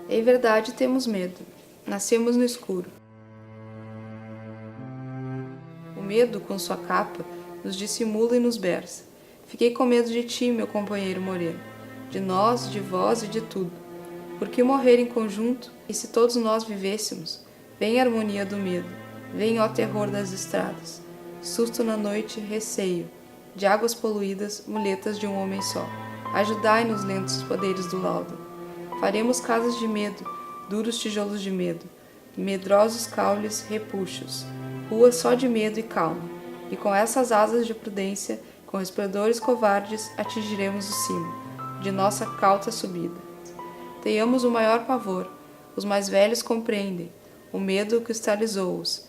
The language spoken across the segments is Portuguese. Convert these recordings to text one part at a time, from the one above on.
Em verdade temos medo. Nascemos no escuro. O medo, com sua capa, nos dissimula e nos berça. Fiquei com medo de ti, meu companheiro moreno, de nós, de vós e de tudo. Por que morrer em conjunto, e se todos nós vivêssemos? Vem a harmonia do medo, vem, ó terror das estradas. Susto na noite, receio, de águas poluídas, muletas de um homem só. Ajudai-nos, lentos poderes do laudo. Faremos casas de medo, duros tijolos de medo, medrosos caules repuxos, ruas só de medo e calma, e com essas asas de prudência, com resplendores covardes, atingiremos o cimo de nossa cauta subida. Tenhamos o maior pavor, os mais velhos compreendem, o medo cristalizou-os.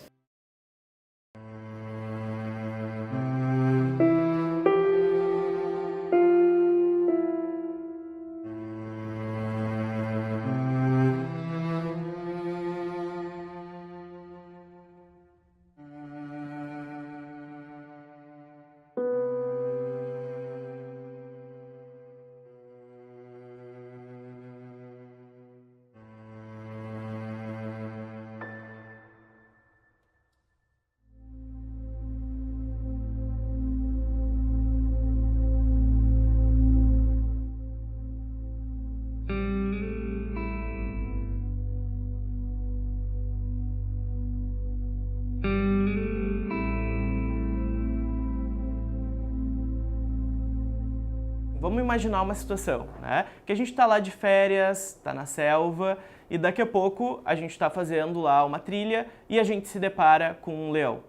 Vamos imaginar uma situação, né? Que a gente está lá de férias, está na selva e daqui a pouco a gente está fazendo lá uma trilha e a gente se depara com um leão,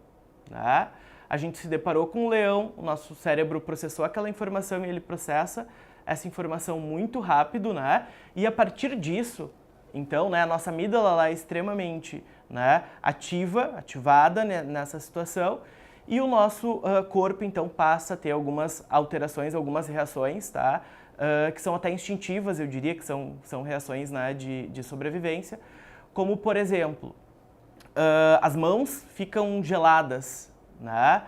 né? A gente se deparou com um leão, o nosso cérebro processou aquela informação e ele processa essa informação muito rápido, né? E a partir disso, então, né, a nossa amígdala lá é extremamente, né, ativada, né, nessa situação. E o nosso corpo, então, passa a ter algumas alterações, algumas reações, tá? Que são até instintivas, eu diria, que são reações, né, de sobrevivência. Como, por exemplo, as mãos ficam geladas, né?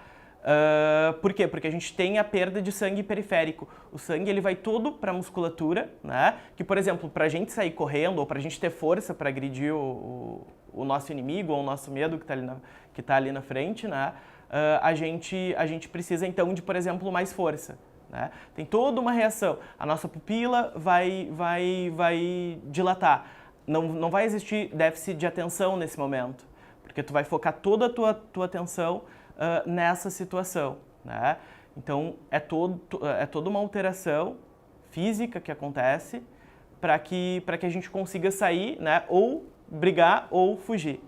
Por quê? Porque a gente tem a perda de sangue periférico. O sangue ele vai todo para a musculatura, né? Que, por exemplo, para a gente sair correndo ou para a gente ter força para agredir o nosso inimigo ou o nosso medo que tá ali na frente, né? A gente precisa, então, de, por exemplo, mais força, né? Tem toda uma reação. A nossa pupila vai dilatar. Não vai existir déficit de atenção nesse momento, porque tu vai focar toda a tua atenção nessa situação, né? Então, é toda uma alteração física que acontece para que a gente consiga sair, né? Ou brigar ou fugir.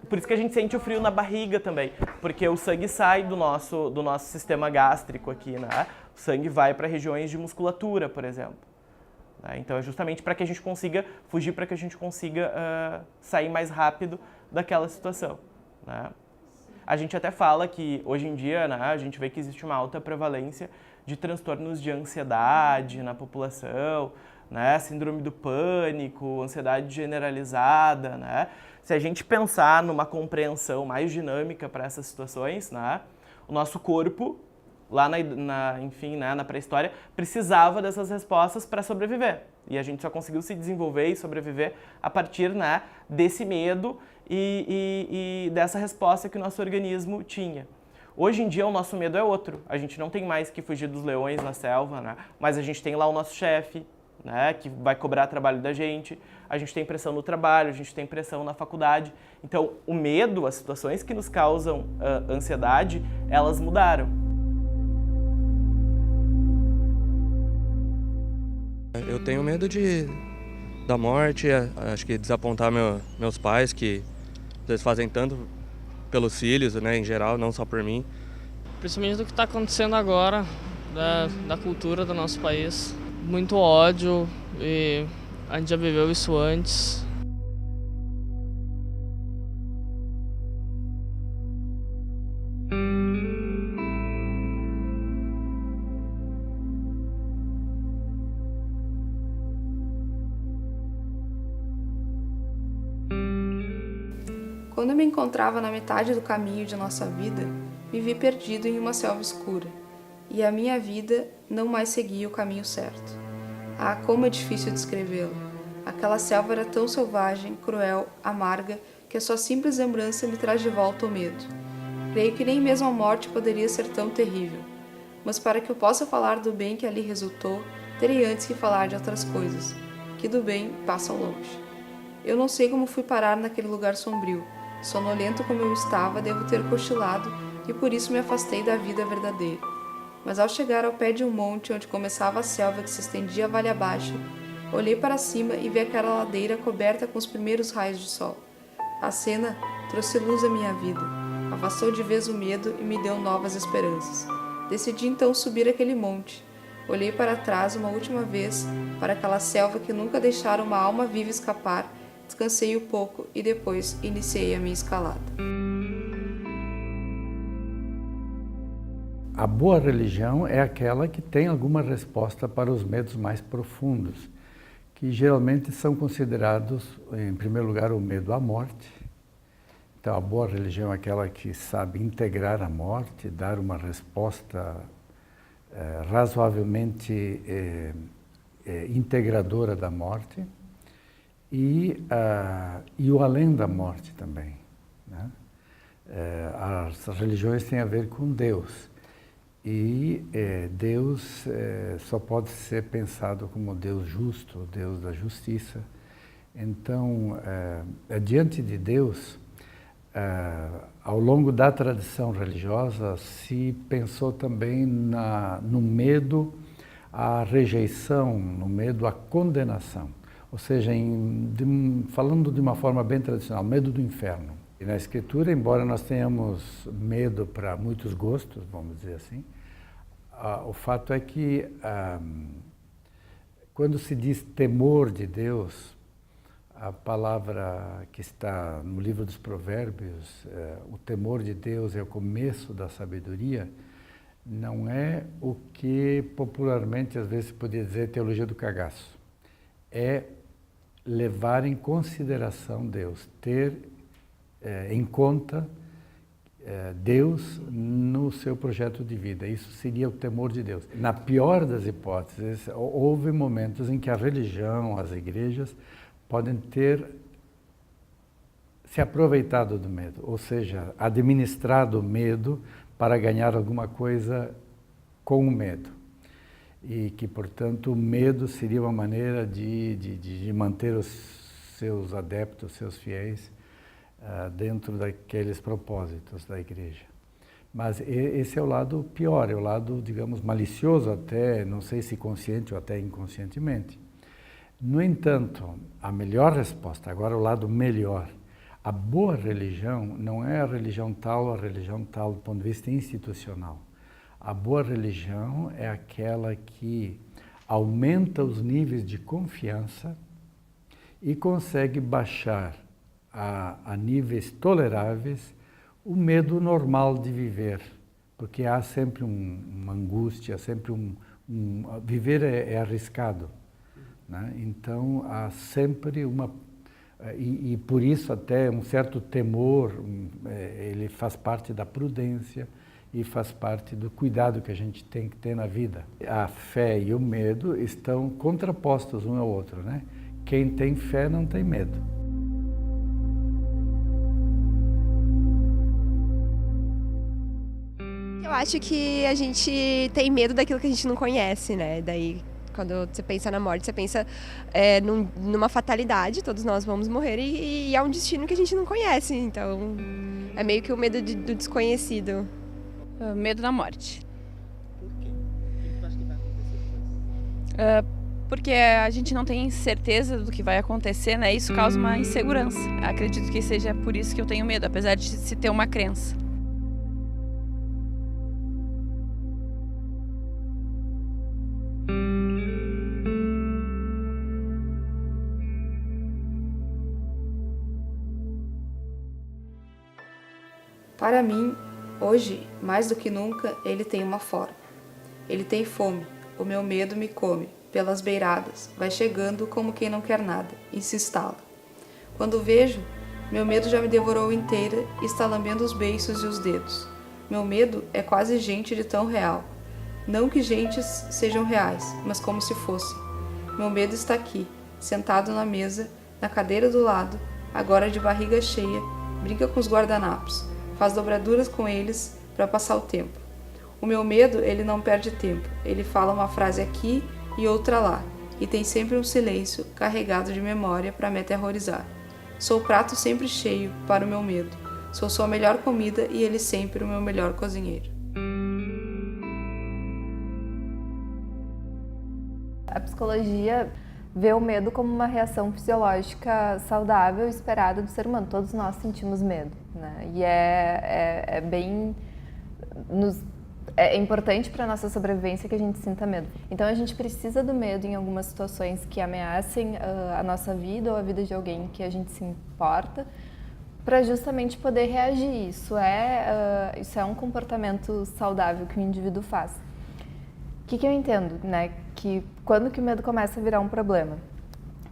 Por isso que a gente sente o frio na barriga também, porque o sangue sai do nosso sistema gástrico aqui, né? O sangue vai para regiões de musculatura, por exemplo. Né? Então é justamente para que a gente consiga fugir, para que a gente consiga sair mais rápido daquela situação, né? A gente até fala que hoje em dia, né, a gente vê que existe uma alta prevalência de transtornos de ansiedade na população, né, síndrome do pânico, ansiedade generalizada, né? Se a gente pensar numa compreensão mais dinâmica para essas situações, né, o nosso corpo, lá na pré-história, precisava dessas respostas para sobreviver. E a gente só conseguiu se desenvolver e sobreviver a partir, né, desse medo e dessa resposta que o nosso organismo tinha. Hoje em dia o nosso medo é outro. A gente não tem mais que fugir dos leões na selva, né, mas a gente tem lá o nosso chefe, né, que vai cobrar trabalho da gente, a gente tem pressão no trabalho, a gente tem pressão na faculdade. Então, o medo, as situações que nos causam ansiedade, elas mudaram. Eu tenho medo da morte, acho que desapontar meus pais, que eles fazem tanto pelos filhos, né, em geral, não só por mim. Principalmente do que está acontecendo agora, da cultura do nosso país. Muito ódio e a gente já viveu isso antes. Quando eu me encontrava na metade do caminho de nossa vida, me vi perdido em uma selva escura, e a minha vida não mais seguia o caminho certo. Ah, como é difícil descrevê-lo. Aquela selva era tão selvagem, cruel, amarga, que a sua simples lembrança me traz de volta o medo. Creio que nem mesmo a morte poderia ser tão terrível. Mas para que eu possa falar do bem que ali resultou, terei antes que falar de outras coisas, que do bem passam longe. Eu não sei como fui parar naquele lugar sombrio. Sonolento como eu estava, devo ter cochilado e por isso me afastei da vida verdadeira. Mas ao chegar ao pé de um monte onde começava a selva que se estendia vale abaixo, olhei para cima e vi aquela ladeira coberta com os primeiros raios de sol. A cena trouxe luz à minha vida, afastou de vez o medo e me deu novas esperanças. Decidi então subir aquele monte. Olhei para trás uma última vez para aquela selva que nunca deixara uma alma viva escapar, descansei um pouco e depois iniciei a minha escalada. A boa religião é aquela que tem alguma resposta para os medos mais profundos, que geralmente são considerados, em primeiro lugar, o medo à morte. Então, a boa religião é aquela que sabe integrar a morte, dar uma resposta razoavelmente integradora da morte, e o além da morte também, né? As religiões têm a ver com Deus. E Deus só pode ser pensado como Deus justo, Deus da justiça. Então, diante de Deus, ao longo da tradição religiosa, se pensou também no medo à rejeição, no medo à condenação. Ou seja, falando de uma forma bem tradicional, medo do inferno. E na Escritura, embora nós tenhamos medo para muitos gostos, vamos dizer assim, o fato é que quando se diz temor de Deus, a palavra que está no livro dos Provérbios, o temor de Deus é o começo da sabedoria, não é o que popularmente às vezes se podia dizer teologia do cagaço. É levar em consideração Deus, ter em conta Deus no seu projeto de vida. Isso seria o temor de Deus. Na pior das hipóteses, houve momentos em que a religião, as igrejas, podem ter se aproveitado do medo, ou seja, administrado o medo para ganhar alguma coisa com o medo. E que, portanto, o medo seria uma maneira de manter os seus adeptos, seus fiéis, dentro daqueles propósitos da igreja. Mas esse é o lado pior, é o lado, digamos, malicioso até, não sei se consciente ou até inconscientemente. No entanto, a melhor resposta, agora o lado melhor, a boa religião não é a religião tal do ponto de vista institucional. A boa religião é aquela que aumenta os níveis de confiança e consegue baixar a níveis toleráveis o medo normal de viver, porque há sempre uma angústia, sempre viver é arriscado, né? Então há sempre e por isso até um certo temor, ele faz parte da prudência e faz parte do cuidado que a gente tem que ter na vida. A fé e o medo estão contrapostos um ao outro, né? Quem tem fé não tem medo. Eu acho que a gente tem medo daquilo que a gente não conhece, né? Daí, quando você pensa na morte, você pensa numa fatalidade, todos nós vamos morrer e é um destino que a gente não conhece. Então, é meio que o medo do desconhecido. Medo da morte. Por quê? O que tu acha que vai acontecer depois? Porque a gente não tem certeza do que vai acontecer, né? Isso causa uma insegurança. Acredito que seja por isso que eu tenho medo, apesar de se ter uma crença. Para mim, hoje, mais do que nunca, ele tem uma forma. Ele tem fome, o meu medo me come, pelas beiradas, vai chegando como quem não quer nada, e se instala. Quando vejo, meu medo já me devorou inteira e está lambendo os beiços e os dedos. Meu medo é quase gente de tão real. Não que gentes sejam reais, mas como se fossem. Meu medo está aqui, sentado na mesa, na cadeira do lado, agora de barriga cheia, brinca com os guardanapos, faz dobraduras com eles para passar o tempo. O meu medo, ele não perde tempo, ele fala uma frase aqui e outra lá, e tem sempre um silêncio carregado de memória para me aterrorizar. Sou o prato sempre cheio para o meu medo, sou sua melhor comida e ele sempre o meu melhor cozinheiro. A psicologia vê o medo como uma reação fisiológica saudável e esperada do ser humano. Todos nós sentimos medo, né? E é importante para a nossa sobrevivência que a gente sinta medo. Então a gente precisa do medo em algumas situações que ameacem a nossa vida ou a vida de alguém que a gente se importa, para justamente poder reagir. Isso é um comportamento saudável que o indivíduo faz. O que eu entendo, né? Que quando que o medo começa a virar um problema?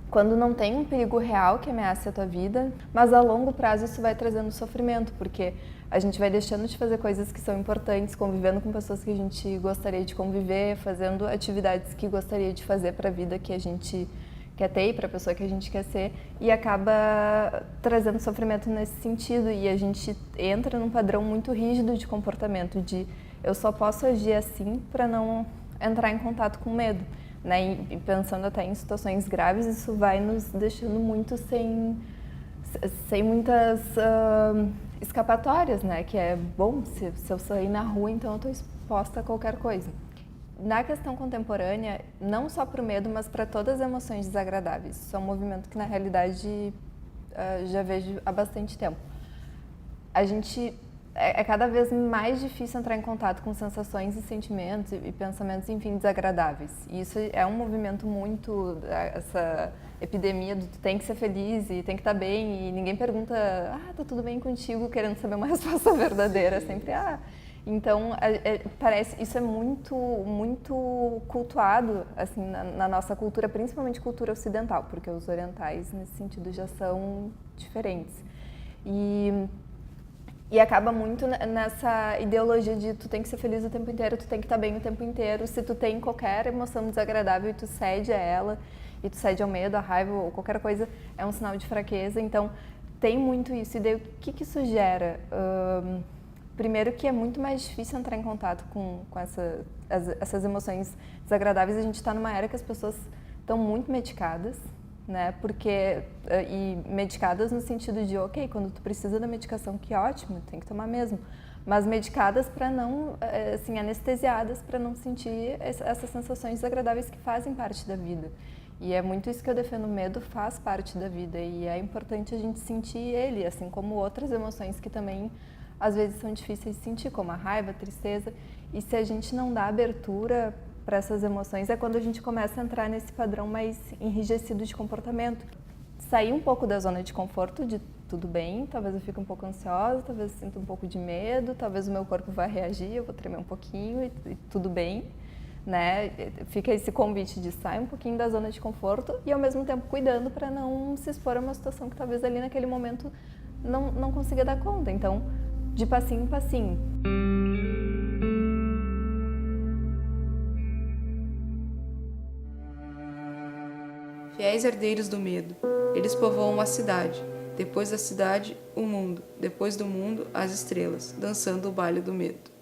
Quando não tem um perigo real que ameace a tua vida, mas a longo prazo isso vai trazendo sofrimento, porque a gente vai deixando de fazer coisas que são importantes, convivendo com pessoas que a gente gostaria de conviver, fazendo atividades que gostaria de fazer para a vida que a gente quer ter e para a pessoa que a gente quer ser, e acaba trazendo sofrimento nesse sentido, e a gente entra num padrão muito rígido de comportamento, de eu só posso agir assim para não entrar em contato com medo, né? E pensando até em situações graves, isso vai nos deixando muito sem muitas escapatórias, né? Que é, bom, se eu sair na rua, então eu estou exposta a qualquer coisa. Na questão contemporânea, não só para o medo, mas para todas as emoções desagradáveis. Isso é um movimento que, na realidade, já vejo há bastante tempo. A gente é cada vez mais difícil entrar em contato com sensações e sentimentos e pensamentos, enfim, desagradáveis. E isso é um movimento muito, essa epidemia do tu tem que ser feliz e tem que estar bem, e ninguém pergunta, tá tudo bem contigo, querendo saber uma resposta verdadeira, sempre, Então, parece, isso é muito, muito cultuado, assim, na nossa cultura, principalmente cultura ocidental, porque os orientais, nesse sentido, já são diferentes. E acaba muito nessa ideologia de tu tem que ser feliz o tempo inteiro, tu tem que estar bem o tempo inteiro. Se tu tem qualquer emoção desagradável e tu cede a ela, e tu cede ao medo, à raiva ou qualquer coisa, é um sinal de fraqueza. Então, tem muito isso. E daí, o que isso gera? Primeiro que é muito mais difícil entrar em contato com essas emoções desagradáveis. A gente está numa era que as pessoas estão muito medicadas, né? E medicadas no sentido de, ok, quando tu precisa da medicação, que ótimo, tem que tomar mesmo. Mas medicadas para não, assim, anestesiadas para não sentir essas sensações desagradáveis que fazem parte da vida. E é muito isso que eu defendo, o medo faz parte da vida e é importante a gente sentir ele, assim como outras emoções que também às vezes são difíceis de sentir, como a raiva, a tristeza. E se a gente não dá abertura para essas emoções, é quando a gente começa a entrar nesse padrão mais enrijecido de comportamento. Sair um pouco da zona de conforto, de tudo bem, talvez eu fique um pouco ansiosa, talvez eu sinta um pouco de medo, talvez o meu corpo vai reagir, eu vou tremer um pouquinho e tudo bem, né? Fica esse convite de sair um pouquinho da zona de conforto e ao mesmo tempo cuidando para não se expor a uma situação que talvez ali naquele momento não consiga dar conta. Então, de passinho em passinho. Fiéis herdeiros do medo, eles povoam uma cidade, depois da cidade, o mundo, depois do mundo, as estrelas, dançando o baile do medo.